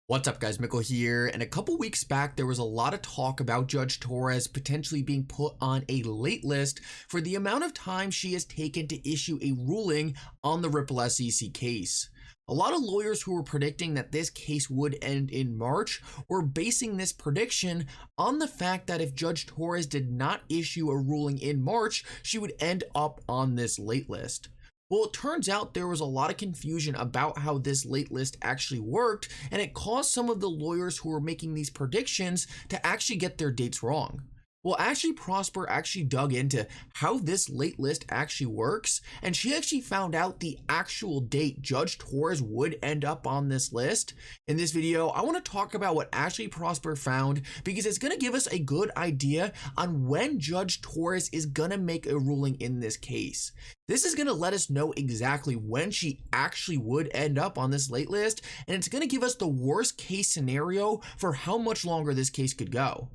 What's up guys, Mickle here, and a couple weeks back there was a lot of talk about Judge Torres potentially being put on a late list for the amount of time she has taken to issue a ruling on the Ripple SEC case. A lot of lawyers who were predicting that this case would end in March were basing this prediction on the fact that if Judge Torres did not issue a ruling in March, she would end up on this late list. Well, it turns out there was a lot of confusion about how this late list actually worked, and it caused some of the lawyers who were making these predictions to actually get their dates wrong. Well, Ashley Prosper actually dug into how this late list actually works, and she actually found out the actual date Judge Torres would end up on this list. In this video, I want to talk about what Ashley Prosper found because it's going to give us a good idea on when Judge Torres is going to make a ruling in this case. This is going to let us know exactly when she actually would end up on this late list, and it's going to give us the worst case scenario for how much longer this case could go.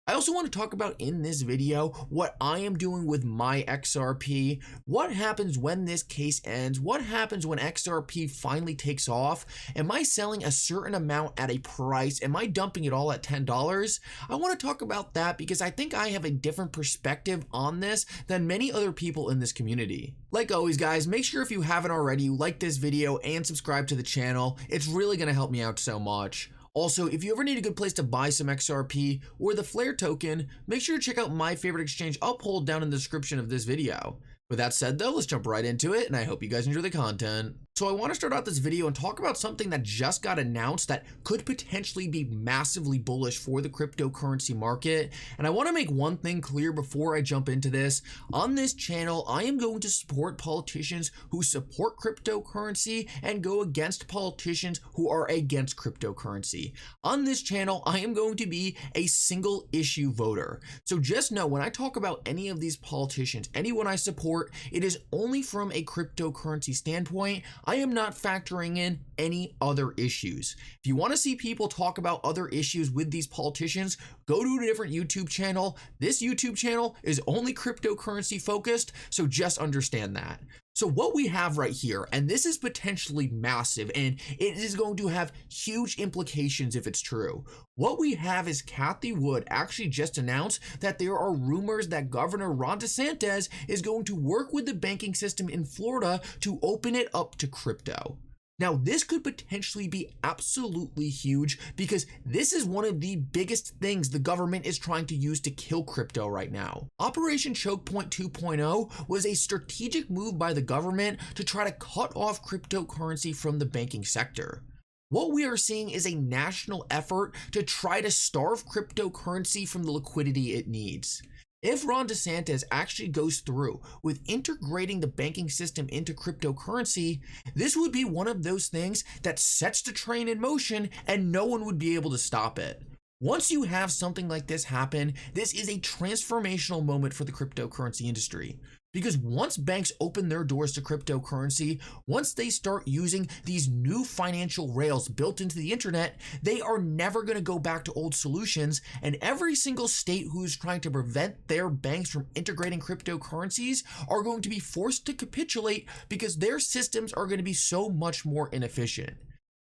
I also want to talk about in this video what I am doing with my XRP, what happens when this case ends, what happens when XRP finally takes off, am I selling a certain amount at a price, am I dumping it all at $10? I want to talk about that because I think I have a different perspective on this than many other people in this community. Like always guys, make sure if you haven't already, you like this video and subscribe to the channel. It's really going to help me out so much. Also, if you ever need a good place to buy some XRP or the Flare token, make sure to check out my favorite exchange Uphold down in the description of this video. With that said though, let's jump right into it, and I hope you guys enjoy the content. So I want to start out this video and talk about something that just got announced that could potentially be massively bullish for the cryptocurrency market. And I want to make one thing clear before I jump into this. On this channel, I am going to support politicians who support cryptocurrency and go against politicians who are against cryptocurrency. On this channel, I am going to be a single issue voter. So just know when I talk about any of these politicians, anyone I support, it is only from a cryptocurrency standpoint. I am not factoring in any other issues. If you want to see people talk about other issues with these politicians, go to a different YouTube channel. This YouTube channel is only cryptocurrency focused, so just understand that. So what we have right here, and this is potentially massive, and it is going to have huge implications if it's true. What we have is Cathie Wood actually just announced that there are rumors that Governor Ron DeSantis is going to work with the banking system in Florida to open it up to crypto. Now, this could potentially be absolutely huge because this is one of the biggest things the government is trying to use to kill crypto right now. Operation Choke Point 2.0 was a strategic move by the government to try to cut off cryptocurrency from the banking sector. What we are seeing is a national effort to try to starve cryptocurrency from the liquidity it needs. If Ron DeSantis actually goes through with integrating the banking system into cryptocurrency, this would be one of those things that sets the train in motion and no one would be able to stop it. Once you have something like this happen, this is a transformational moment for the cryptocurrency industry. Because once banks open their doors to cryptocurrency, once they start using these new financial rails built into the internet, they are never going to go back to old solutions, and every single state who is trying to prevent their banks from integrating cryptocurrencies are going to be forced to capitulate because their systems are going to be so much more inefficient.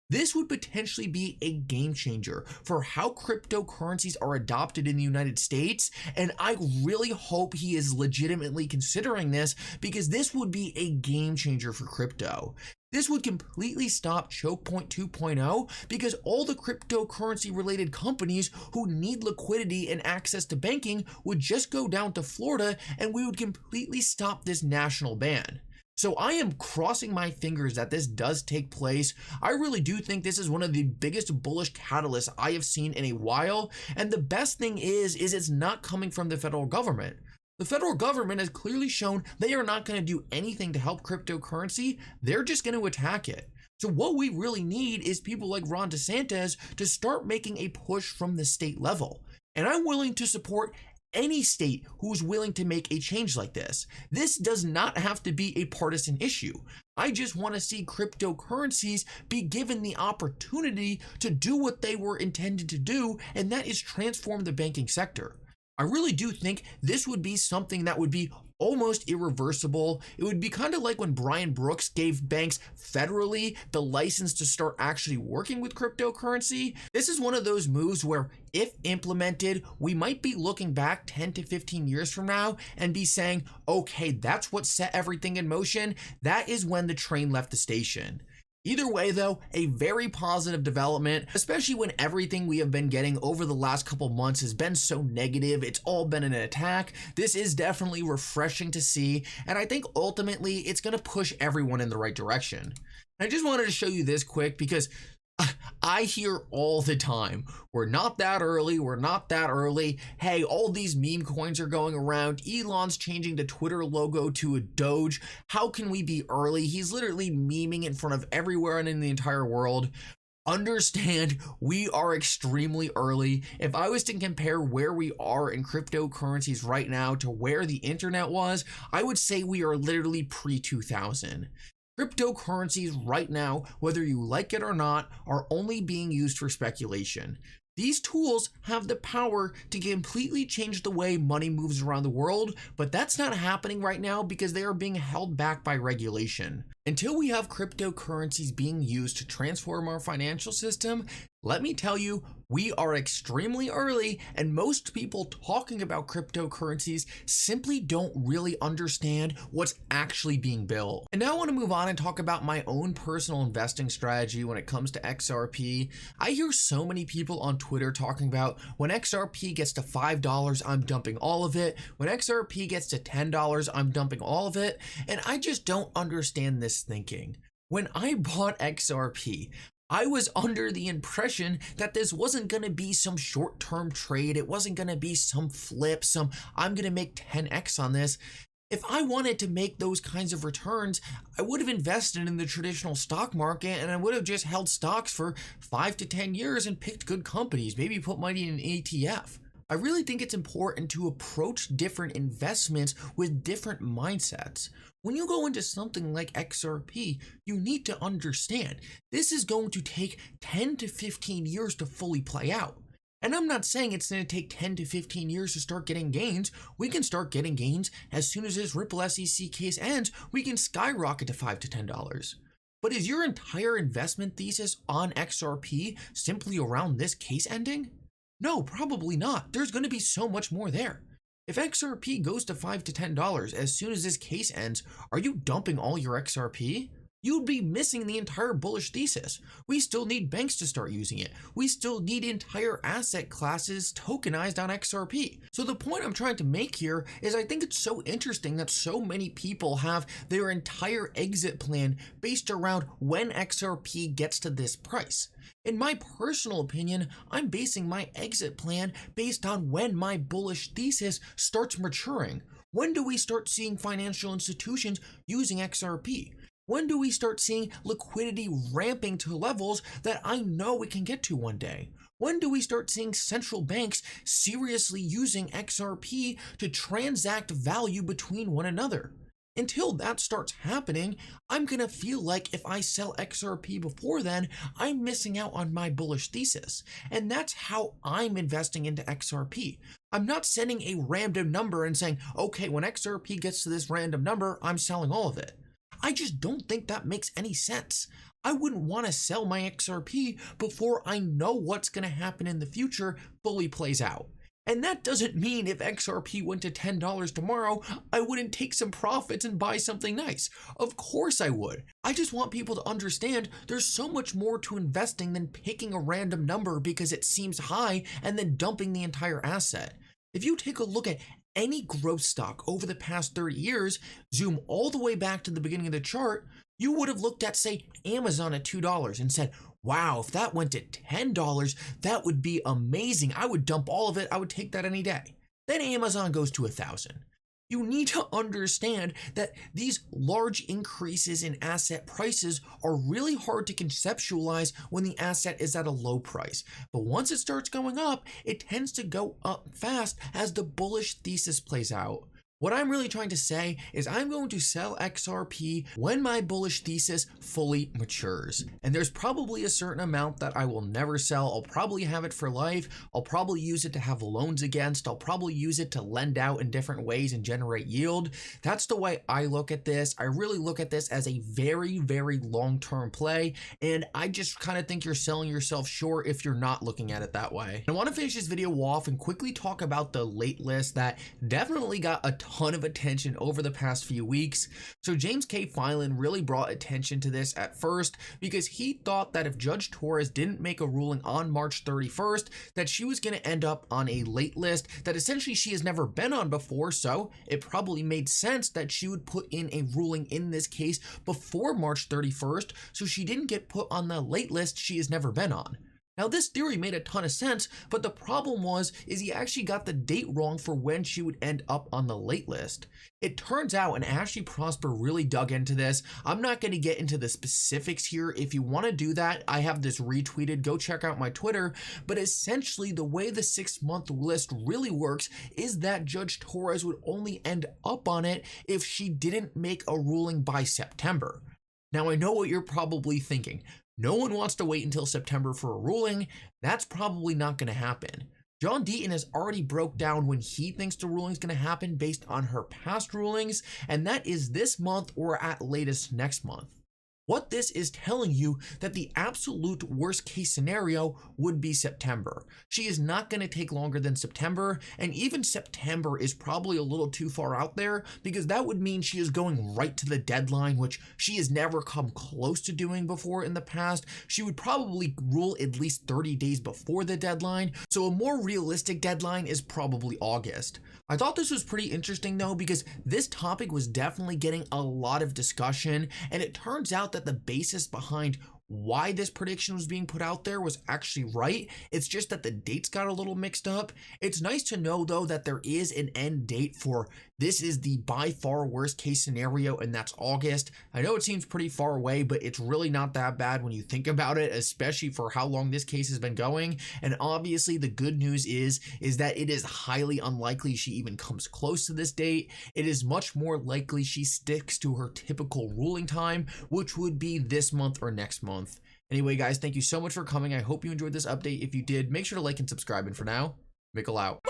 This would potentially be a game changer for how cryptocurrencies are adopted in the United States, and I really hope he is legitimately considering this because this would be a game changer for crypto. This would completely stop Choke Point 2.0 because all the cryptocurrency related companies who need liquidity and access to banking would just go down to Florida, and we would completely stop this national ban. So I am crossing my fingers that this does take place. I really do think this is one of the biggest bullish catalysts I have seen in a while. And the best thing is it's not coming from the federal government. The federal government has clearly shown they are not going to do anything to help cryptocurrency. They're just going to attack it. So what we really need is people like Ron DeSantis to start making a push from the state level. And I'm willing to support any state who's willing to make a change like this. This does not have to be a partisan issue. I just want to see cryptocurrencies be given the opportunity to do what they were intended to do, and that is transform the banking sector. I really do think this would be something that would be almost irreversible. It would be kind of like when Brian Brooks gave banks federally the license to start actually working with cryptocurrency. This is one of those moves where, if implemented, we might be looking back 10 to 15 years from now and be saying, okay, that's what set everything in motion. That is when the train left the station. Either way though, a very positive development, especially when everything we have been getting over the last couple months has been so negative. It's all been an attack. This is definitely refreshing to see, and I think ultimately it's going to push everyone in the right direction. I just wanted to show you this quick because I hear all the time, we're not that early, we're not that early. Hey, all these meme coins are going around. Elon's changing the Twitter logo to a Doge. How can we be early? He's literally memeing in front of everywhere and in the entire world. Understand, we are extremely early. If I was to compare where we are in cryptocurrencies right now to where the internet was, I would say we are literally pre-2000. Cryptocurrencies right now, whether you like it or not, are only being used for speculation. These tools have the power to completely change the way money moves around the world, but that's not happening right now because they are being held back by regulation. Until we have cryptocurrencies being used to transform our financial system, let me tell you, we are extremely early, and most people talking about cryptocurrencies simply don't really understand what's actually being built. And now I want to move on and talk about my own personal investing strategy when it comes to XRP. I hear so many people on Twitter talking about when XRP gets to $5, I'm dumping all of it. When XRP gets to $10, I'm dumping all of it. And I just don't understand this thinking. When I bought XRP, I was under the impression that this wasn't going to be some short-term trade. It wasn't going to be some flip, I'm going to make 10x on this. If I wanted to make those kinds of returns, I would have invested in the traditional stock market, and I would have just held stocks for 5 to 10 years and picked good companies, maybe put money in an ETF. I really think it's important to approach different investments with different mindsets. When you go into something like XRP, you need to understand this is going to take 10 to 15 years to fully play out. And I'm not saying it's going to take 10 to 15 years to start getting gains. We can start getting gains as soon as this Ripple SEC case ends. We can skyrocket to $5 to $10. But is your entire investment thesis on XRP simply around this case ending? No, probably not. There's going to be so much more there. If XRP goes to $5 to $10 as soon as this case ends, are you dumping all your XRP? You'd be missing the entire bullish thesis. We still need banks to start using it. We still need entire asset classes tokenized on XRP. So the point I'm trying to make here is I think it's so interesting that so many people have their entire exit plan based around when XRP gets to this price. In my personal opinion, I'm basing my exit plan based on when my bullish thesis starts maturing. When do we start seeing financial institutions using XRP? When do we start seeing liquidity ramping to levels that I know we can get to one day? When do we start seeing central banks seriously using XRP to transact value between one another? Until that starts happening, I'm going to feel like if I sell XRP before then, I'm missing out on my bullish thesis. And that's how I'm investing into XRP. I'm not setting a random number and saying, okay, when XRP gets to this random number, I'm selling all of it. I just don't think that makes any sense. I wouldn't want to sell my XRP before I know what's going to happen in the future fully plays out. And that doesn't mean if XRP went to $10 tomorrow, I wouldn't take some profits and buy something nice. Of course I would. I just want people to understand there's so much more to investing than picking a random number because it seems high and then dumping the entire asset. If you take a look at any growth stock over the past 30 years, zoom all the way back to the beginning of the chart, you would have looked at, say, Amazon at $2 and said, wow, if that went to $10, that would be amazing. I would dump all of it. I would take that any day. Then Amazon goes to 1,000. You need to understand that these large increases in asset prices are really hard to conceptualize when the asset is at a low price. But once it starts going up, it tends to go up fast as the bullish thesis plays out. What I'm really trying to say is I'm going to sell XRP when my bullish thesis fully matures. And there's probably a certain amount that I will never sell. I'll probably have it for life. I'll probably use it to have loans against. I'll probably use it to lend out in different ways and generate yield. That's the way I look at this. I really look at this as a very, very long-term play. And I just kind of think you're selling yourself short if you're not looking at it that way. And I want to finish this video off and quickly talk about the late list that definitely got a ton of attention over the past few weeks. So James K. Filan really brought attention to this at first because he thought that if Judge Torres didn't make a ruling on March 31st, that she was going to end up on a late list that essentially she has never been on before. So it probably made sense that she would put in a ruling in this case before March 31st, so she didn't get put on the late list she has never been on. Now, this theory made a ton of sense, but the problem is he actually got the date wrong for when she would end up on the late list. It turns out, and Ashley Prosper really dug into this. I'm not going to get into the specifics here. If you want to do that, I have this retweeted. Go check out my Twitter. But essentially, the way the 6-month list really works is that Judge Torres would only end up on it if she didn't make a ruling by September. Now, I know what you're probably thinking. No one wants to wait until September for a ruling. That's probably not going to happen. John Deaton has already broke down when he thinks the ruling is going to happen based on her past rulings, and that is this month or at latest next month. What this is telling you that the absolute worst case scenario would be September. She is not going to take longer than September, and even September is probably a little too far out there because that would mean she is going right to the deadline, which she has never come close to doing before in the past. She would probably rule at least 30 days before the deadline, so a more realistic deadline is probably August. I thought this was pretty interesting though because this topic was definitely getting a lot of discussion, and it turns out that the basis behind why this prediction was being put out there was actually right. It's just that the dates got a little mixed up. It's nice to know though that there is an end date for this is the by far worst case scenario, and that's August. I know it seems pretty far away, but it's really not that bad when you think about it, especially for how long this case has been going. And obviously the good news is that it is highly unlikely she even comes close to this date. It is much more likely she sticks to her typical ruling time, which would be this month or next month. Anyway, guys, thank you so much for coming. I hope you enjoyed this update. If you did, make sure to like and subscribe. And for now, Mickle out.